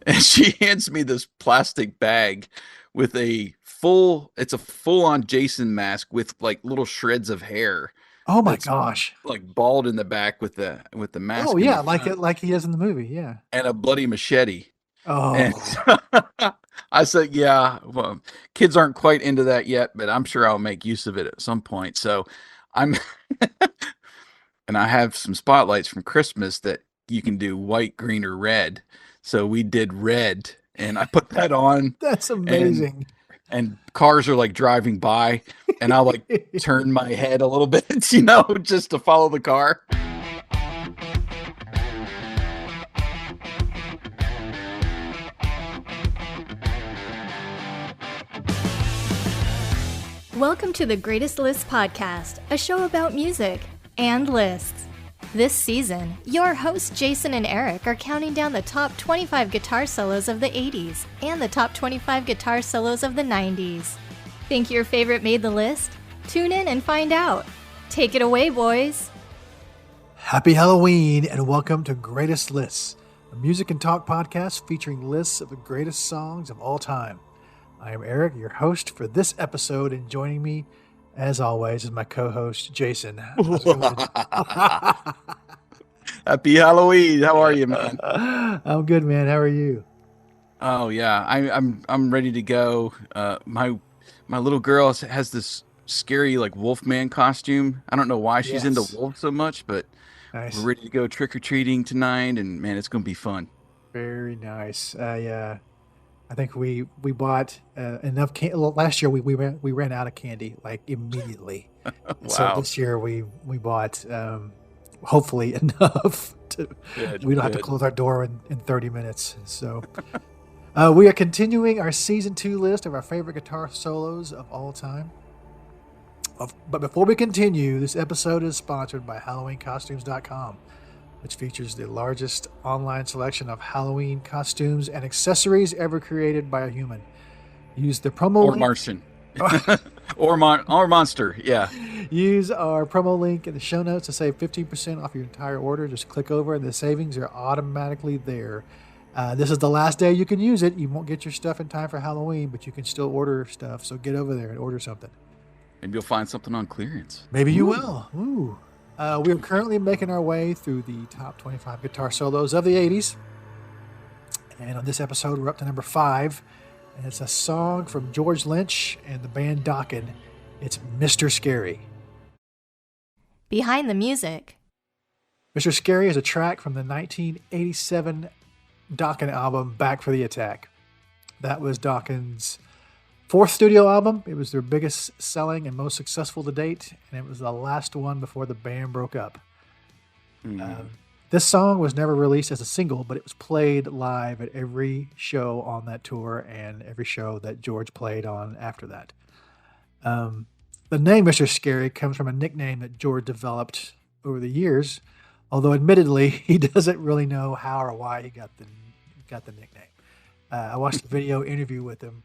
and she hands me this plastic bag with it's a full-on Jason mask with like little shreds of hair Oh my that's gosh. like bald in the back with the Oh mask in the yeah, like front it like he is in the movie. Yeah. and a bloody machete. And Oh, I said, yeah, well, kids aren't quite into that yet, but I'm sure I'll make use of it at some point. So I'm, and I have some spotlights from Christmas that you can do white, green, or red. So we did red, and I put that on, that's and amazing. cars are like driving by, and I'll like turn my head a little bit, just to follow the car. Welcome to the Greatest Lists podcast, a show about music and lists. This season, your hosts Jason and Eric are counting down the top 25 guitar solos of the 80s and the top 25 guitar solos of the 90s. Think your favorite made the list? Tune in and find out. Take it away, boys. Happy Halloween and welcome to Greatest Lists, a music and talk podcast featuring lists of the greatest songs of all time. I am Eric, your host for this episode, and joining me, as always, is my co-host, Jason. How's it going? Happy Halloween! How are you, man? I'm good, man. How are you? Oh yeah, I'm ready to go. My little girl has this scary like Wolfman costume. I don't know why she's into Yes. wolves so much, but we're Nice. ready to go trick or treating tonight, and man, it's gonna be fun. Very nice. I think we bought enough candy. Last year we ran out of candy like immediately. And so Wow, this year we bought hopefully enough to good, we don't have to good. close our door in 30 minutes. So we are continuing our season 2 list of our favorite guitar solos of all time. But before we continue, this episode is sponsored by HalloweenCostumes.com, which features the largest online selection of Halloween costumes and accessories ever created by a human. Use the promo Or link. Martian, or monster. Yeah, Use our promo link in the show notes to save 15% off your entire order. Just click over and the savings are automatically there. This is the last day you can use it. You won't get your stuff in time for Halloween, but you can still order stuff. So get over there and order something. maybe you'll find something on clearance. Maybe you Ooh. will. Ooh. We are currently making our way through the top 25 guitar solos of the 80s. And on this episode, we're up to number 5. And it's a song from George Lynch and the band Dokken. It's Mr. Scary. Behind the music. Mr. Scary is a track from the 1987 Dokken album, Back for the Attack. That was Dokken's 4th studio album. It was their biggest selling and most successful to date, and it was the last one before the band broke up. This song was never released as a single, but it was played live at every show on that tour and every show that George played on after that. The name Mr. Scary comes from a nickname that George developed over the years, although admittedly he doesn't really know how or why he got the nickname. I watched a video interview with him,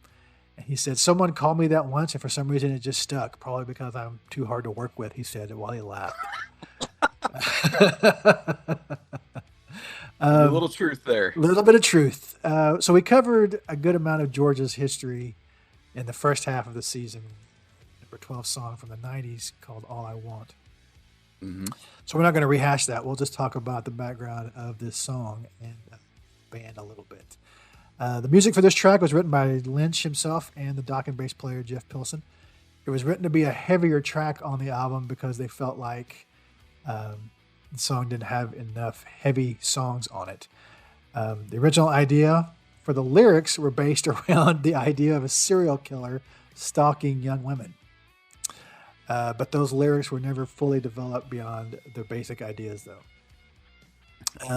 and he said, "Someone called me that once, and for some reason it just stuck, probably because I'm too hard to work with," he said while he laughed. A little truth there. A little bit of truth. So we covered a good amount of George's history in the first half of the season. Number 12 song from the 90s called All I Want. So we're not going to rehash that. We'll just talk about the background of this song and band a little bit. The music for this track was written by Lynch himself and the Dokken bass player Jeff Pilson. It was written to be a heavier track on the album because they felt like the song didn't have enough heavy songs on it. The original idea for the lyrics were based around the idea of a serial killer stalking young women. But those lyrics were never fully developed beyond their basic ideas, though.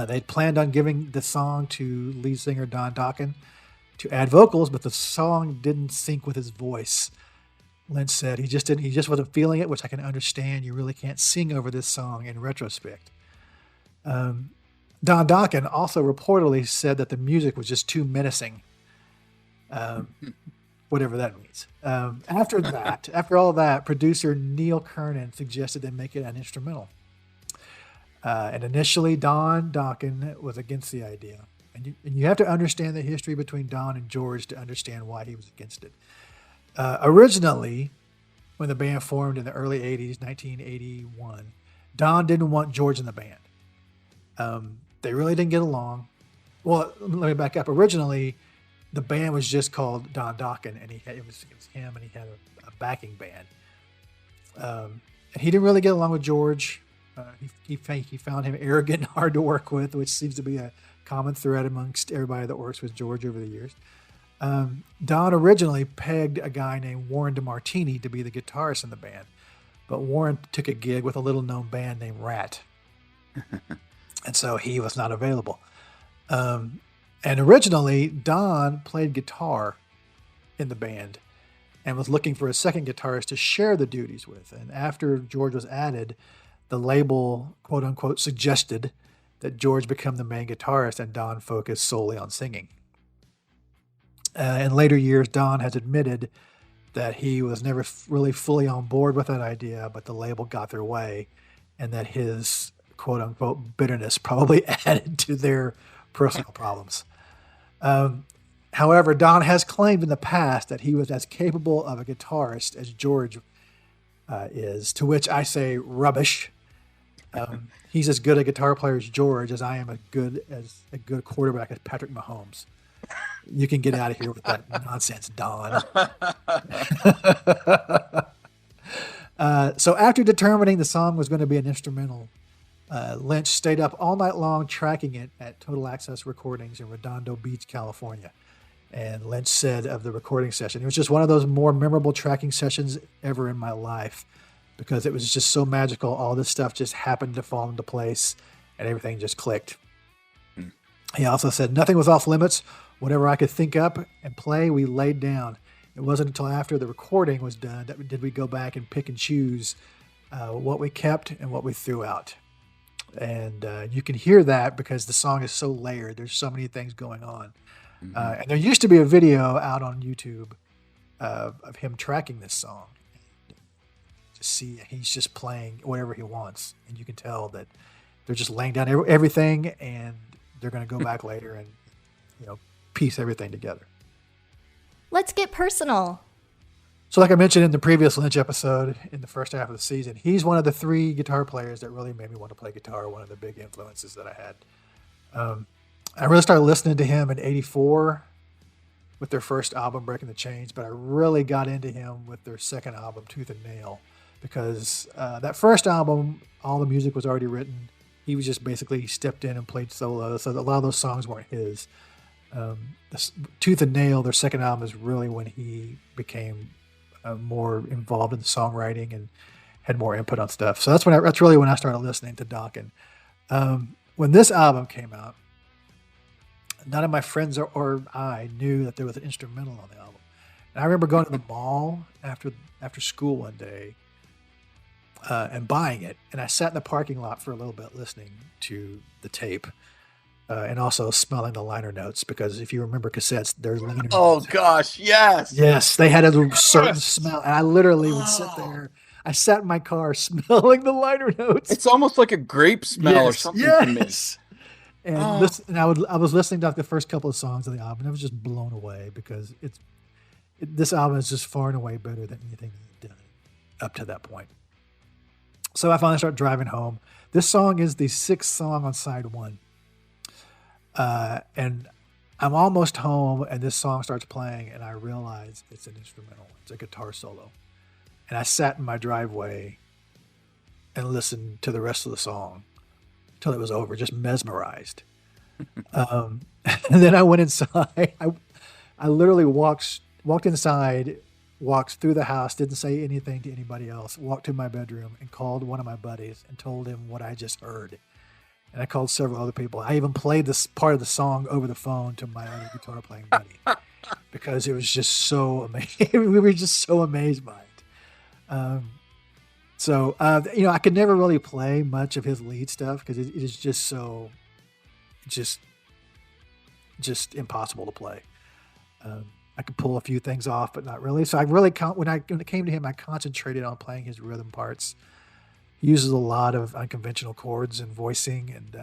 They planned on giving the song to lead singer Don Dokken to add vocals, but the song didn't sync with his voice. Lynch said he just wasn't feeling it, which I can understand. You really can't sing over this song in retrospect. Don Dokken also reportedly said that the music was just too menacing. Whatever that means. After all that, producer Neil Kernan suggested they make it an instrumental. And initially, Don Dokken was against the idea. And you have to understand the history between Don and George to understand why he was against it. Originally, when the band formed in the early 80s, 1981, Don didn't want George in the band. They really didn't get along. Well, let me back up. Originally, the band was just called Don Dokken, and it was him, and he had a backing band. And he didn't really get along with George. He found him arrogant and hard to work with, which seems to be a common thread amongst everybody that works with George over the years. Don originally pegged a guy named Warren DeMartini to be the guitarist in the band, but Warren took a gig with a little-known band named Rat, and so he was not available. And originally, Don played guitar in the band and was looking for a second guitarist to share the duties with. And after George was added, the label, quote unquote, suggested that George become the main guitarist and Don focus solely on singing. In later years, Don has admitted that he was never really fully on board with that idea, but the label got their way, and that his, quote unquote, bitterness probably added to their personal problems. However, Don has claimed in the past that he was as capable of a guitarist as George is, to which I say rubbish. He's as good a guitar player as George as I am a good quarterback as Patrick Mahomes. You can get out of here with that nonsense, Don. So after determining the song was going to be an instrumental, Lynch stayed up all night long tracking it at Total Access Recordings in Redondo Beach, California. And Lynch said of the recording session, it was just one of those more memorable tracking sessions ever in my life, because it was just so magical. All this stuff just happened to fall into place and everything just clicked. He also said, nothing was off limits. Whatever I could think up and play, we laid down. It wasn't until after the recording was done that did we go back and pick and choose what we kept and what we threw out. And you can hear that because the song is so layered. There's so many things going on. And there used to be a video out on YouTube of him tracking this song. To see, he's just playing whatever he wants. And you can tell that they're just laying down everything, and they're going to go back later and, piece everything together. Let's get personal. So like I mentioned in the previous Lynch episode, in the first half of the season, he's one of the 3 guitar players that really made me want to play guitar, one of the big influences that I had. I really started listening to him in '84 with their first album, Breaking the Chains, but I really got into him with their second album, Tooth and Nail, because that first album, all the music was already written. He was just basically stepped in and played solo, so a lot of those songs weren't his. Tooth and Nail, their second album, is really when he became more involved in the songwriting and had more input on stuff. So that's really when I started listening to Dokken. When this album came out, none of my friends or I knew that there was an instrumental on the album. And I remember going to the mall after school one day and buying it. And I sat in the parking lot for a little bit listening to the tape and also smelling the liner notes, because if you remember cassettes, there's liner notes. Oh, gosh, yes. Yes, they had a certain smell. And I literally would sit there. I sat in my car smelling the liner notes. It's almost like a grape smell or something to me. And I was listening to the first couple of songs of the album, and I was just blown away, because this album is just far and away better than anything they've done up to that point. So I finally start driving home. This song is the 6th song on side 1. And I'm almost home, and this song starts playing, and I realize it's an instrumental. It's a guitar solo. And I sat in my driveway and listened to the rest of the song till it was over, just mesmerized. And then I went inside. I literally walked inside, walked through the house, didn't say anything to anybody else, walked to my bedroom and called one of my buddies and told him what I just heard. And I called several other people. I even played this part of the song over the phone to my other guitar playing buddy, because it was just so amazing. We were just so amazed by it. I could never really play much of his lead stuff, because it is just so, just impossible to play. I could pull a few things off, but not really. So I really, when it came to him, I concentrated on playing his rhythm parts. He uses a lot of unconventional chords and voicing, and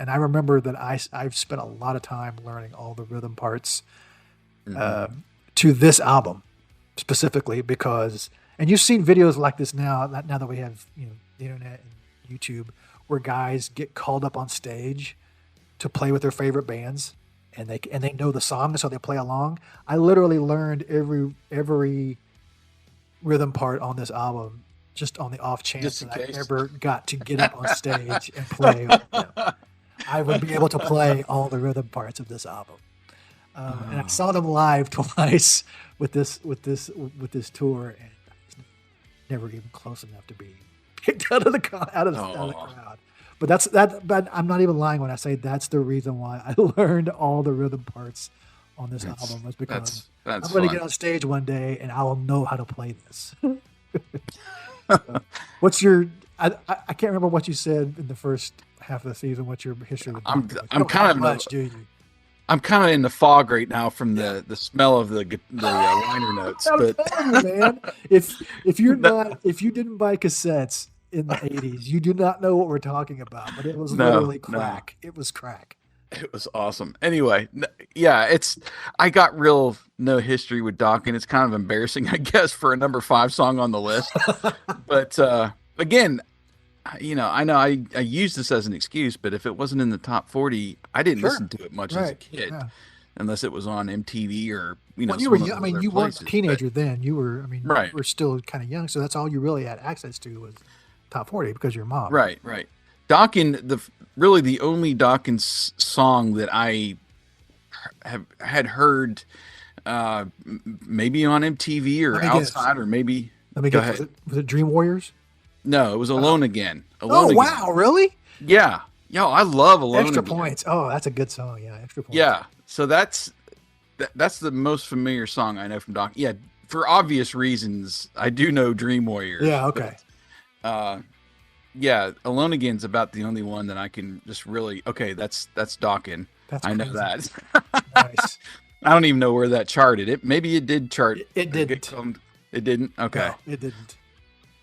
I remember that I've spent a lot of time learning all the rhythm parts to this album specifically because, and you've seen videos like this now that we have the internet and YouTube, where guys get called up on stage to play with their favorite bands, and they know the song, so they play along. I literally learned every rhythm part on this album just on the off chance that I ever got to get up on stage and play. I would be able to play all the rhythm parts of this album. And I saw them live twice with this tour, and never even close enough to be kicked out of the crowd. But I'm not even lying when I say that's the reason why I learned all the rhythm parts on this album, was because I'm going to get on stage one day and I will know how to play this. What's your? I can't remember what you said in the first half of the season. What's your history with Dokken? I'm kind of in the fog right now from the smell of the liner notes. But man, if you didn't buy cassettes in the 80s, you do not know what we're talking about. But it was literally crack. It was crack. It was awesome. Anyway, yeah, I got real no history with Dokken. It's kind of embarrassing, I guess, for a number 5 song on the list. But again, I know I use this as an excuse, but if it wasn't in the top 40, I didn't listen to it much as a kid, unless it was on MTV or Well, you weren't a teenager then. You were, you were still kind of young, so that's all you really had access to was top 40 because your mom. Right. Dokken, really the only Dokken song that I had heard, maybe on MTV or outside, or maybe. Let me guess. Was it Dream Warriors? No, it was Alone Again. Wow, really? Yeah. Yo, I love Alone Extra Again. Points. Oh, that's a good song. Yeah, Extra Points. Yeah. So that's the most familiar song I know from Dokken. Yeah, for obvious reasons, I do know Dream Warriors. Yeah, okay. But, yeah, Alone Again's about the only one that I can just really, that's Dokken. I know that. Nice. I don't even know where that charted. Maybe it did chart. It didn't. It didn't? Okay. No, it didn't.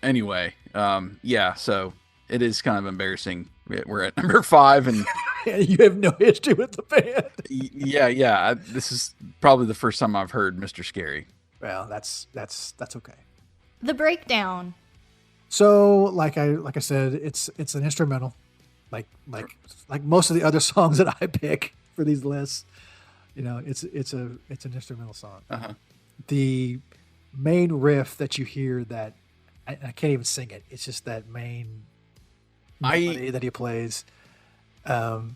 Anyway, so it is kind of embarrassing. We're at number 5, and you have no history with the band. Yeah. This is probably the first time I've heard Mr. Scary. Well, that's okay. The breakdown. So, like I said, it's an instrumental, like most of the other songs that I pick for these lists. It's an instrumental song. The main riff that you hear, that I can't even sing it. It's just that main melody that he plays. It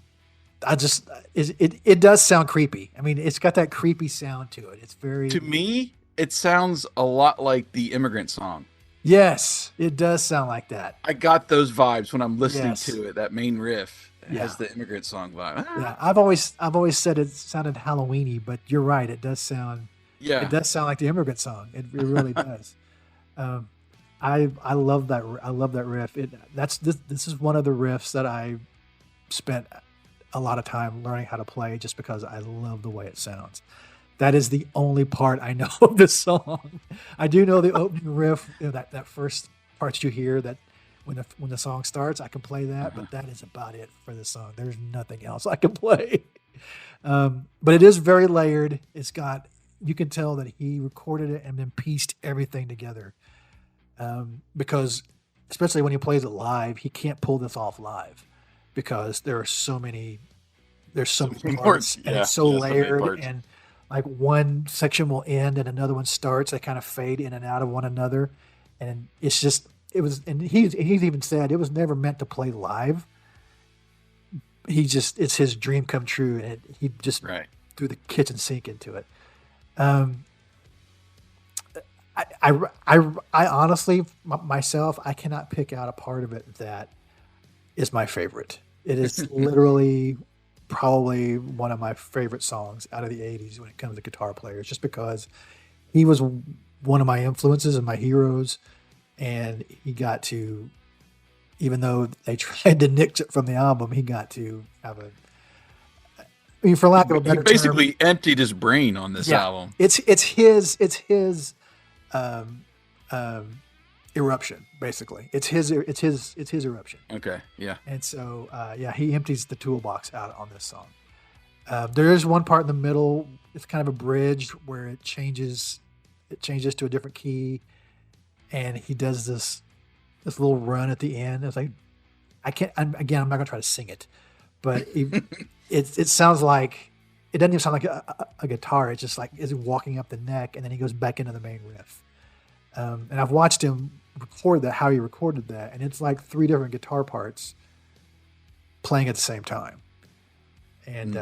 does sound creepy. It's got that creepy sound to it. It's very, to me, it sounds a lot like the Immigrant Song. Yes, it does sound like that. I got those vibes when I'm listening to it. That main riff has the Immigrant Song vibe. Yeah, I've always said it sounded Halloweeny, but you're right. It does sound. Yeah, it does sound like the Immigrant Song. It really does. I love that. I love that riff. This is one of the riffs that I spent a lot of time learning how to play just because I love the way it sounds. That is the only part I know of this song. I do know the opening riff, that first part you hear, that when the song starts, I can play that, but that is about it for this song. There's nothing else I can play. But it is very layered. You can tell that he recorded it and then pieced everything together. Because especially when he plays it live, he can't pull this off live because there's so many parts, and it's so layered, and like one section will end and another one starts. They kind of fade in and out of one another, and he's even said it was never meant to play live. It's his dream come true, and he just threw the kitchen sink into it. I honestly, myself, I cannot pick out a part of it that is my favorite. It is literally probably one of my favorite songs out of the 80s when it comes to guitar players, just because he was one of my influences and my heroes, and he got to, even though they tried to nix it from the album, he got to have for lack of a better term, he basically emptied his brain on this album. It's his eruption. Basically, it's his eruption. Okay, yeah. And so, he empties the toolbox out on this song. There is one part in the middle. It's kind of a bridge where it changes to a different key, and he does this little run at the end. It's like I'm not gonna try to sing it, but it sounds like, it doesn't even sound like a guitar. It's just like it's walking up the neck, and then he goes back into the main riff. And I've watched him record that, how he recorded that, and it's like 3 different guitar parts playing at the same time. And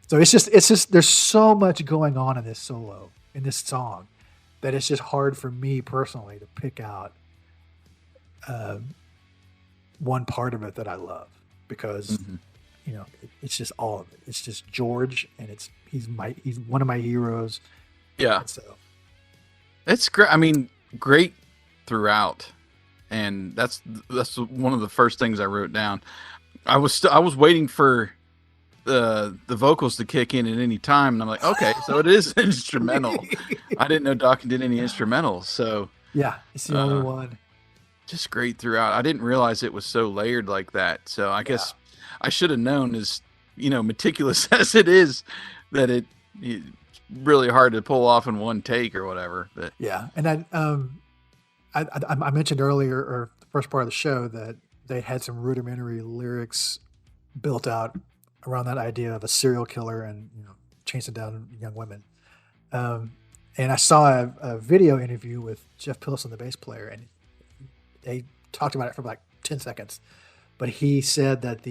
so it's just there's so much going on in this solo, in this song, that it's just hard for me personally to pick out one part of it that I love, because it's just all of it. It's just George, and he's one of my heroes. Yeah. And so It's great. I mean, great throughout, and that's one of the first things I wrote down. I was waiting for the vocals to kick in at any time, and I'm like, okay, so it is instrumental. I didn't know Dokken did any instrumentals, so yeah, it's the only one. Just great throughout. I didn't realize it was so layered like that. So I guess I should have known, as meticulous as it is, that it's really hard to pull off in one take or whatever. But yeah, and I mentioned earlier, or the first part of the show, that they had some rudimentary lyrics built out around that idea of a serial killer and chasing down young women. And I saw a video interview with Jeff Pilson, the bass player, and they talked about it for like 10 seconds. But he said that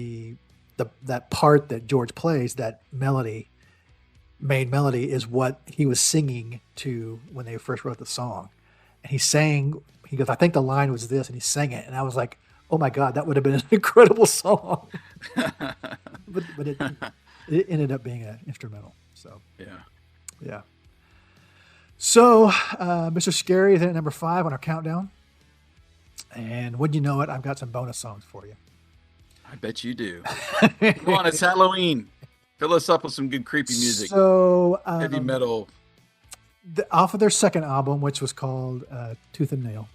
that part that George plays, that melody, main melody, is what he was singing to when they first wrote the song. And he goes, I think the line was this, and he sang it. And I was like, oh my God, that would have been an incredible song. but it ended up being an instrumental. So yeah. So Mr. Scary is at number 5 on our countdown. And wouldn't you know it, I've got some bonus songs for you. I bet you do. Come on, it's Halloween. Fill us up with some good creepy music. So heavy metal. Off of their second album, which was called Tooth and Nail,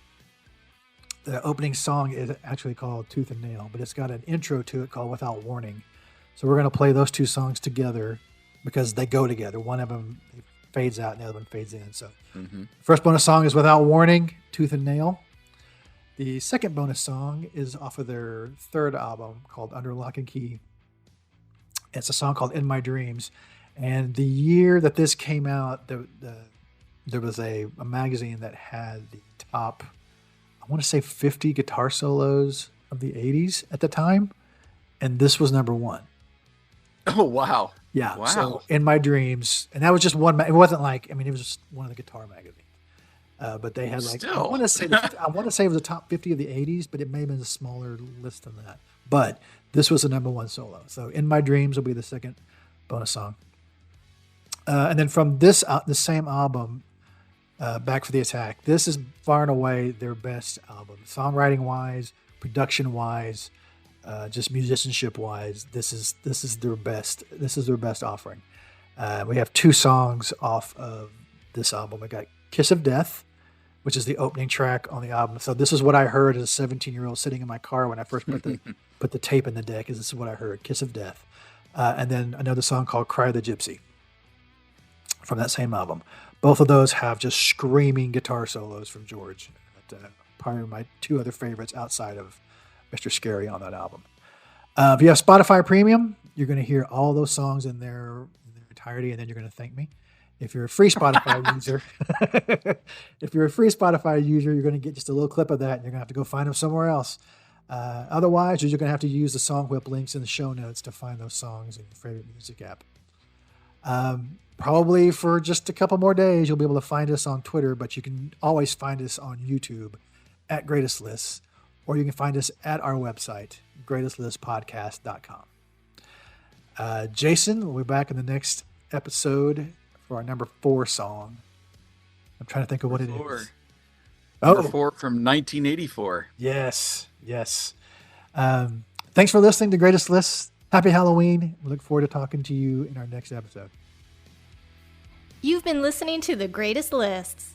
the opening song is actually called Tooth and Nail, but it's got an intro to it called Without Warning. So we're going to play those 2 songs together because they go together. One of them fades out and the other one fades in. So first bonus song is Without Warning, Tooth and Nail. The second bonus song is off of their third album called Under Lock and Key. It's a song called In My Dreams. And the year that this came out, there was a magazine that had the top, I want to say 50 guitar solos of the 80s at the time. And this was number 1. Oh, wow. Yeah. Wow. So In My Dreams. And that was just one. It wasn't like, it was just one of the guitar magazines. But they had I want to say it was the top 50 of the 80s, but it may have been a smaller list than that. But this was the number 1 solo. So In My Dreams will be the second bonus song. And then from the same album, Back for the Attack, this is far and away their best album. Songwriting wise, production wise, just musicianship wise, this is their best. This is their best offering. We have 2 songs off of this album. We got Kiss of Death, which is the opening track on the album. So this is what I heard as a 17-year-old sitting in my car when I first put the tape in the deck. This is what I heard, Kiss of Death. And then another song called Cry the Gypsy from that same album. Both of those have just screaming guitar solos from George. Probably my 2 other favorites outside of Mr. Scary on that album. If you have Spotify Premium, you're going to hear all those songs in their entirety, and then you're going to thank me. If you're a free Spotify user, you're going to get just a little clip of that, and you're going to have to go find them somewhere else. Otherwise, you're going to have to use the Song Whip links in the show notes to find those songs in your favorite music app. Probably for just a couple more days, you'll be able to find us on Twitter, but you can always find us on YouTube at Greatest Lists, or you can find us at our website, greatestlistpodcast.com. Jason will be back in the next episode for our number 4 song. I'm trying to think of what it is. Number 4 from 1984. Yes. Thanks for listening to Greatest Lists. Happy Halloween. We look forward to talking to you in our next episode. You've been listening to The Greatest Lists.